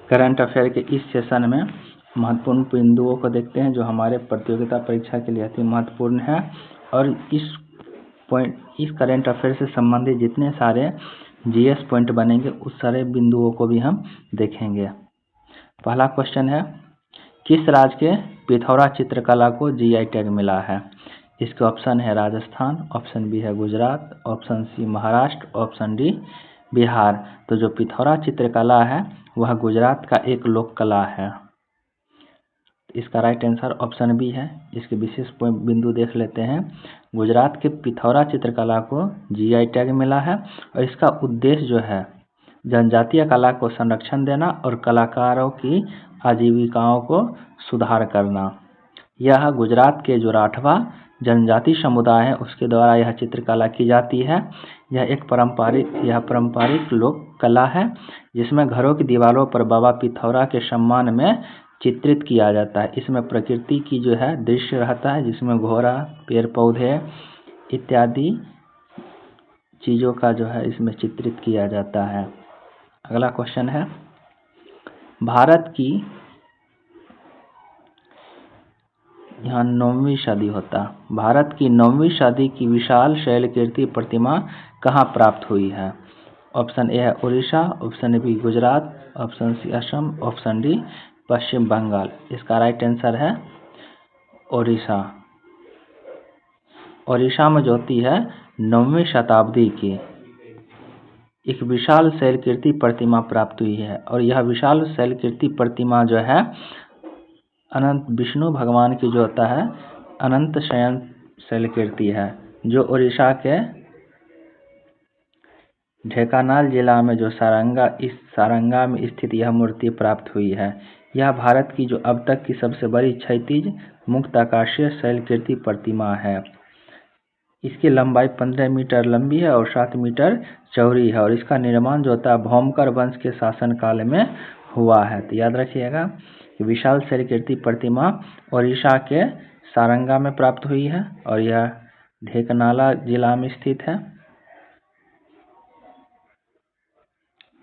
Current affair के इस session में महत्वपूर्ण बिंदुओं को देखते हैं जो हमारे प्रतियोगिता परीक्षा के लिए अति महत्वपूर्ण है। और इस करंट अफेयर से संबंधित जितने सारे जीएस पॉइंट बनेंगे उस सारे बिंदुओं को भी हम देखेंगे। पहला क्वेश्चन है, किस राज्य के पिथौरा चित्रकला को जीआई टैग मिला है? इसके ऑप्शन है राजस्थान, ऑप्शन बी है Gujarat, option C Maharashtra, option D Bihar. तो जो पिथौरा चित्रकला है वह गुजरात का एक लोक कला है। इसका राइट आंसर ऑप्शन बी है। इसके विशेष बिंदु देख लेते हैं। गुजरात के पिथौरा चित्रकला को जीआई टैग मिला है और इसका उद्देश्य जो है जनजातीय कला को संरक्षण देना और कलाकारों की आजीविकाओं को सुधार करना। यह गुजरात के जो राठवा जनजाति समुदाय है उसके द्वारा यह चित्रकला की जाती है। यह पारंपरिक लोक कला है जिसमें घरों की दीवारों पर बाबा पिथौरा के सम्मान में चित्रित किया जाता है। इसमें प्रकृति की जो है दृश्य रहता है जिसमें घोड़ा, पेड़ पौधे इत्यादि चीज़ों का जो है इसमें चित्रित किया जाता है। अगला क्वेश्चन है, भारत की यहाँ 9वीं सदी होता। भारत की 9वीं सदी की विशाल शैलकीर्ति प्रतिमा कहाँ प्राप्त हुई है? ऑप्शन ए है Orissa, option B Gujarat, option C Assam, option D Paschim Bangal. इसका राइट आंसर है उड़ीसा। उड़ीसा में जो होती है 9वीं शताब्दी की एक विशाल शैलकीर्ति प्रतिमा प्राप्त हुई है। और यह विशाल शैलकीर्ति प्रतिमा जो है अनंत विष्णु भगवान की जो होता है अनंत शयन शैलकीर्ति है, जो उड़ीसा के ढेंकानाल जिला में जो सारंगा में स्थित यह मूर्ति प्राप्त हुई है। यह भारत की जो अब तक की सबसे बड़ी क्षैतिज मुक्त आकाशीय शैलकीर्ति प्रतिमा है। इसकी लंबाई 15 मीटर लंबी है और 7 मीटर चौड़ी है। और इसका निर्माण जो होता है भौमकर वंश के शासनकाल में हुआ है। तो याद रखिएगा कि विशाल शैलकीर्ति प्रतिमा उड़ीसा के सारंगा में प्राप्त हुई है और यह ढेंकानाल जिला में स्थित है।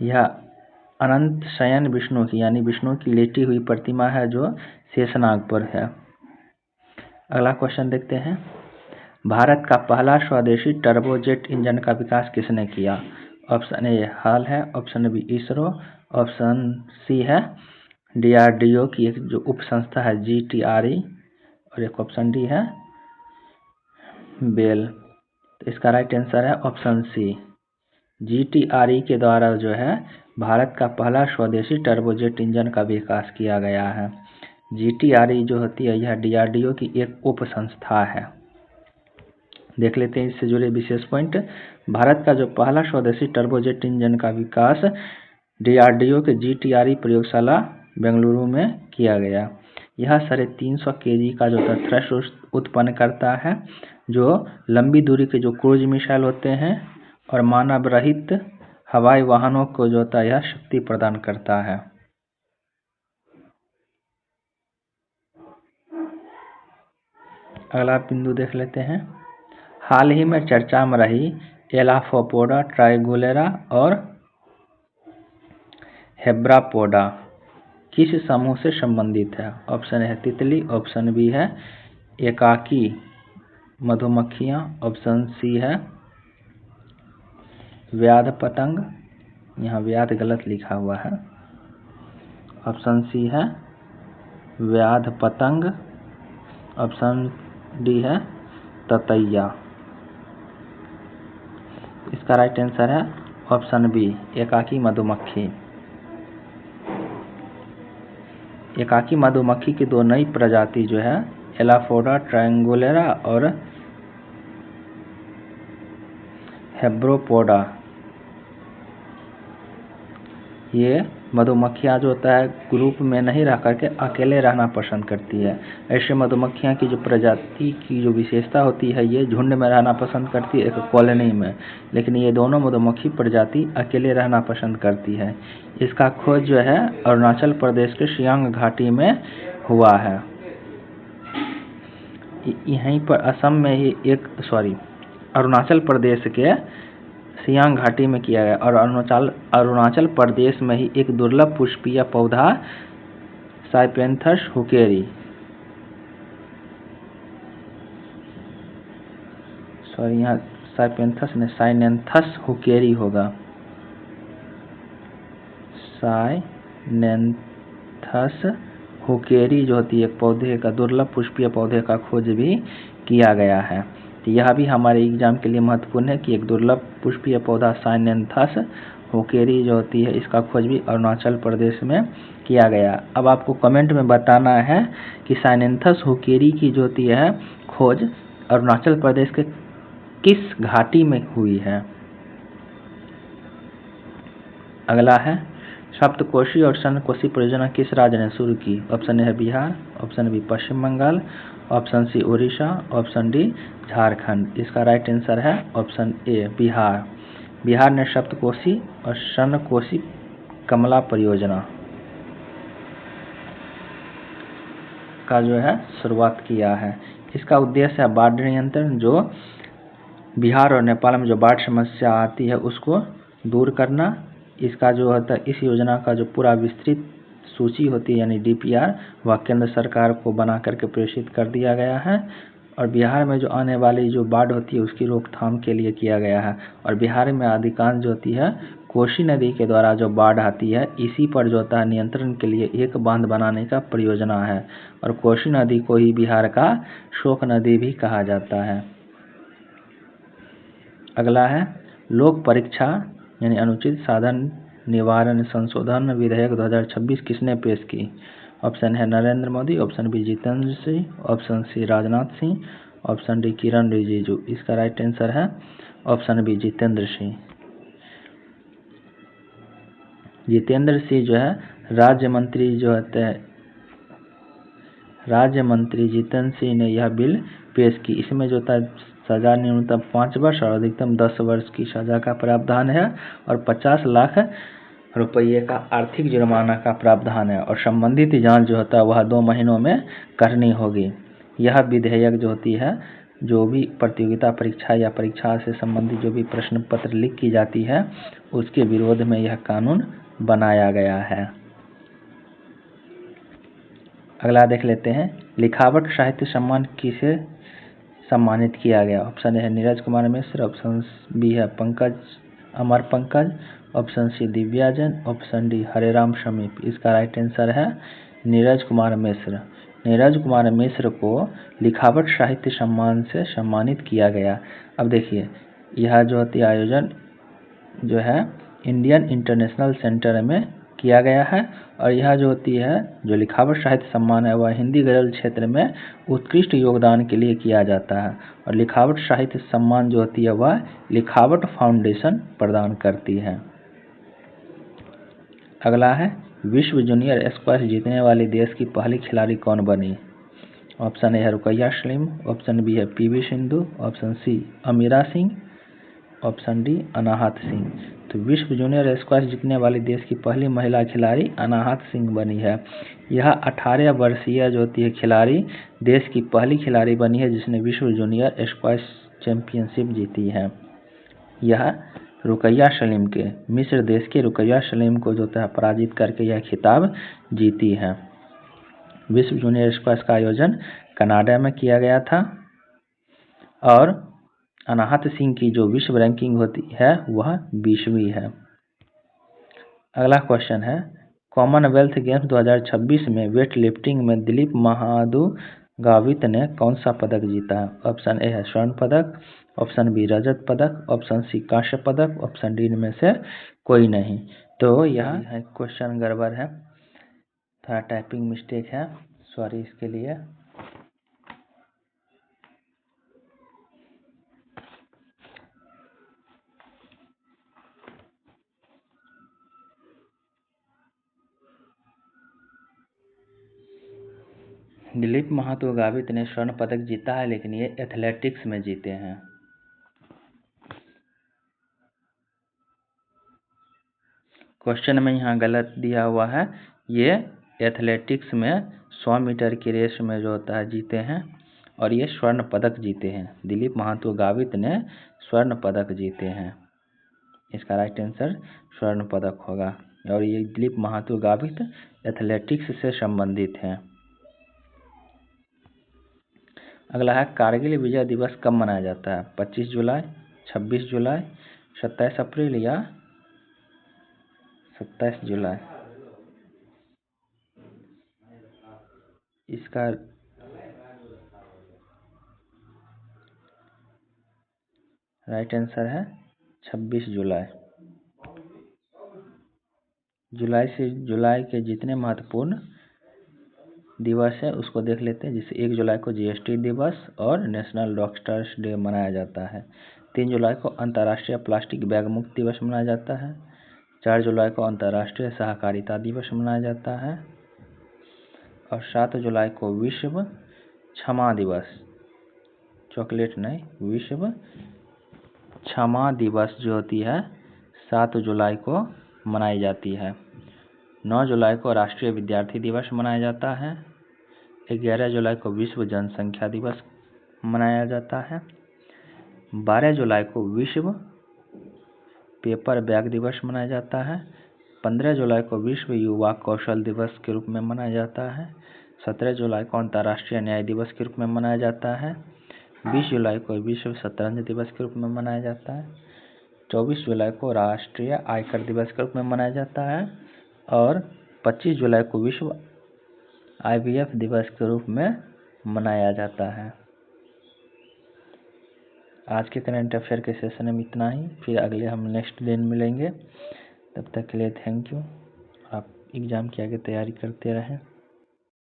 यह अनंत शयन विष्णु की यानी विष्णु की लेटी हुई प्रतिमा है जो शेषनाग पर है। अगला क्वेश्चन देखते हैं, भारत का पहला स्वदेशी टर्बोजेट इंजन का विकास किसने किया? ऑप्शन ए हाल है, option B ISRO, option C है डीआरडीओ की एक जो उप संस्था है जीटीआरई और एक ऑप्शन डी है बेल। तो इसका राइट आंसर है ऑप्शन सी। जीटीआरई के द्वारा जो है भारत का पहला स्वदेशी टर्बोजेट इंजन का विकास किया गया है। जीटीआरई जो होती है यह डीआरडीओ की एक उप संस्था है। देख लेते हैं इससे जुड़े विशेष पॉइंट। भारत का जो पहला स्वदेशी टर्बोजेट इंजन का विकास डीआरडीओ के जीटीआरई प्रयोगशाला बेंगलुरु में किया गया। यह 350 केजी का जो थ्रस्ट उत्पन्न करता है जो लंबी दूरी के जो क्रूज मिसाइल होते हैं और मानव रहित हवाई वाहनों को जो होता है यह शक्ति प्रदान करता है। अगला बिंदु देख लेते हैं, हाल ही में चर्चा में रही एलाफोपोडा ट्राइगुलेरा और हेब्रापोडा किस समूह से संबंधित है? ऑप्शन है तितली, ऑप्शन बी है एकाकी मधुमक्खियाँ, ऑप्शन सी है व्याध पतंग, यहाँ व्याध गलत लिखा हुआ है, ऑप्शन सी है व्याध पतंग, ऑप्शन डी है ततैया। इसका राइट आंसर है ऑप्शन बी एकाकी मधुमक्खी। एकाकी मधुमक्खी की दो नई प्रजाति जो है एलाफोडा ट्रायंगुलेरा और हेब्रोपोडा, ये मधुमक्खियाँ जो होता है ग्रुप में नहीं रह करके अकेले रहना पसंद करती है। ऐसे मधुमक्खियाँ की जो प्रजाति की जो विशेषता होती है ये झुंड में रहना पसंद करती है एक कॉलोनी में, लेकिन ये दोनों मधुमक्खी प्रजाति अकेले रहना पसंद करती है। इसका खोज जो है अरुणाचल प्रदेश के सियांग घाटी में हुआ है। यहीं पर असम में ही अरुणाचल प्रदेश के सियांग घाटी में किया गया। और अरुणाचल प्रदेश में ही एक दुर्लभ पुष्पीय पौधा साइपेंथस हुकेरी, सॉरी यहाँ साइपेंथस ने साइनेंथस हुकेरी होगा, साइनेंथस हुकेरी जो होती है पौधे का, दुर्लभ पुष्पीय पौधे का खोज भी किया गया है। तो यह भी हमारे एग्जाम के लिए महत्वपूर्ण है कि एक दुर्लभ पुष्पीय पौधा साइनेंथस हुकेरी जो होती है इसका खोज भी अरुणाचल प्रदेश में किया गया। अब आपको कमेंट में बताना है कि साइनेंथस हुकेरी की जो होती है खोज अरुणाचल प्रदेश के किस घाटी में हुई है। अगला है सप्तकोशी और शनकोशी परियोजना किस राज्य ने शुरू की। ऑप्शन ए है Bihar, option B Paschim Bangal, option C Orissa, option D Jharkhand. इसका राइट आंसर है ऑप्शन ए बिहार। बिहार ने सप्तकोशी और शनकोशी कमला परियोजना का जो है शुरुआत किया है। इसका उद्देश्य है बाढ़ नियंत्रण, जो बिहार और नेपाल में जो बाढ़ समस्या आती है उसको दूर करना। इसका जो होता है इस योजना का जो पूरा विस्तृत सूची होती है यानी DPR वह केंद्र सरकार को बना करके प्रेषित कर दिया गया है। और बिहार में जो आने वाली जो बाढ़ होती है उसकी रोकथाम के लिए किया गया है। और बिहार में अधिकांश जो होती है कोसी नदी के द्वारा जो बाढ़ आती है इसी पर जो होता है नियंत्रण के लिए एक बांध बनाने का परियोजना है। और कोसी नदी को ही बिहार का शोक नदी भी कहा जाता है। अगला है लोक परीक्षा यानी अनुचित साधन निवारण संशोधन विधेयक 2026 किसने पेश की। ऑप्शन है Narendra Modi, option B Jitendra Singh, option C Rajnath Singh, option D Kiran Rijiju. इसका राइट आंसर है ऑप्शन बी जितेंद्र सिंह। जितेंद्र सिंह जो है राज्य मंत्री जो होते हैं, राज्य मंत्री जितेंद्र सिंह ने यह बिल पेश की। इसमें जो होता है सजा न्यूनतम 5 वर्ष और अधिकतम 10 वर्ष की सजा का प्रावधान है और 50 लाख रुपये का आर्थिक जुर्माना का प्रावधान है। और संबंधित जांच जो होता है वह 2 महीनों में करनी होगी। यह विधेयक जो होती है जो भी प्रतियोगिता परीक्षा या परीक्षा से संबंधित जो भी प्रश्न पत्र लीक की जाती है उसके विरोध में यह कानून बनाया गया है। अगला देख लेते हैं लिखावट साहित्य सम्मान किसे सम्मानित किया गया। ऑप्शन ए है नीरज कुमार मिश्र, ऑप्शन बी है Pankaj Amar Pankaj, option C Divya Jain, option D Hareram Sameep. इसका राइट आंसर है नीरज कुमार मिश्र। नीरज कुमार मिश्र को लिखावट साहित्य सम्मान से सम्मानित किया गया। अब देखिए यह जो होती है आयोजन जो है इंडियन इंटरनेशनल सेंटर में किया गया है। और यह जो होती है जो लिखावट साहित्य सम्मान है वह हिंदी गजल क्षेत्र में उत्कृष्ट योगदान के लिए किया जाता है। और लिखावट साहित्य सम्मान जो होती है वह लिखावट फाउंडेशन प्रदान करती है। अगला है विश्व जूनियर स्क्वैश जीतने वाली देश की पहली खिलाड़ी कौन बनी। ऑप्शन ए है रुकैया सलीम, ऑप्शन बी है PV सिंधु, ऑप्शन सी अमीरा सिंह, ऑप्शन डी अनाहत सिंह। तो विश्व जूनियर स्क्वैश जीतने वाली देश की पहली महिला खिलाड़ी अनाहत सिंह बनी है। यह 18 वर्षीय जो होती है खिलाड़ी देश की पहली खिलाड़ी बनी है जिसने विश्व जूनियर स्क्वैश चैंपियनशिप जीती है। यह रुकैया सलीम के मिस्र देश के रुकैया सलीम को जो है पराजित करके यह खिताब जीती है। विश्व जूनियर स्क्वैश का आयोजन कनाडा में किया गया था। और अनाहत सिंह की जो विश्व रैंकिंग होती है वह 20वीं है। अगला क्वेश्चन है कॉमनवेल्थ गेम्स 2026 में वेट लिफ्टिंग में दिलीप महादुगावित ने कौन सा पदक जीता। ऑप्शन ए है स्वर्ण पदक, ऑप्शन बी रजत पदक, ऑप्शन सी कांस्य पदक, ऑप्शन डी इनमें से कोई नहीं। तो यह क्वेश्चन गड़बड़ है, थोड़ा टाइपिंग मिस्टेक है, सॉरी इसके लिए। दिलीप महादुगावित ने स्वर्ण पदक जीता है लेकिन ये एथलेटिक्स में जीते हैं। क्वेश्चन में यहाँ गलत दिया हुआ है, ये एथलेटिक्स में 100 मीटर की रेस में जो होता है जीते हैं और ये स्वर्ण पदक जीते हैं। दिलीप महादुगावित ने स्वर्ण पदक जीते हैं। इसका राइट आंसर स्वर्ण पदक होगा। और ये दिलीप महातो गावित एथलेटिक्स से संबंधित है। अगला है कारगिल विजय दिवस कब मनाया जाता है? 25 जुलाई, 26 जुलाई, 27 अप्रैल या 27 जुलाई? इसका राइट आंसर है 26 जुलाई। जुलाई के जितने महत्वपूर्ण दिवस है उसको देख लेते हैं। जैसे 1 जुलाई को जीएसटी दिवस और नेशनल डॉक्टर्स डे मनाया जाता है। 3 जुलाई को अंतर्राष्ट्रीय प्लास्टिक बैग मुक्त दिवस मनाया जाता है। 4 जुलाई को अंतर्राष्ट्रीय सहकारिता दिवस मनाया जाता है। और 7 जुलाई को विश्व क्षमा दिवस, चॉकलेट नहीं, विश्व क्षमा दिवस जो होती है 7 जुलाई को मनाई जाती है। 9 जुलाई को राष्ट्रीय विद्यार्थी दिवस मनाया जाता है। 11 जुलाई को विश्व जनसंख्या दिवस मनाया जाता है। 12 जुलाई को विश्व पेपर बैग दिवस मनाया जाता है। 15 जुलाई को विश्व युवा कौशल दिवस के रूप में मनाया जाता है। 17 जुलाई को अंतर्राष्ट्रीय न्याय दिवस के रूप में मनाया जाता है। 20 जुलाई को विश्व शतरंज दिवस के रूप में मनाया जाता है। 24 जुलाई को राष्ट्रीय आयकर दिवस के रूप में मनाया जाता है। और 25 जुलाई को विश्व IVF दिवस के रूप में मनाया जाता है। आज के करंट अफेयर के सेशन में इतना ही। फिर अगले हम नेक्स्ट दिन मिलेंगे। तब तक के लिए थैंक यू। आप एग्ज़ाम की आगे तैयारी करते रहें।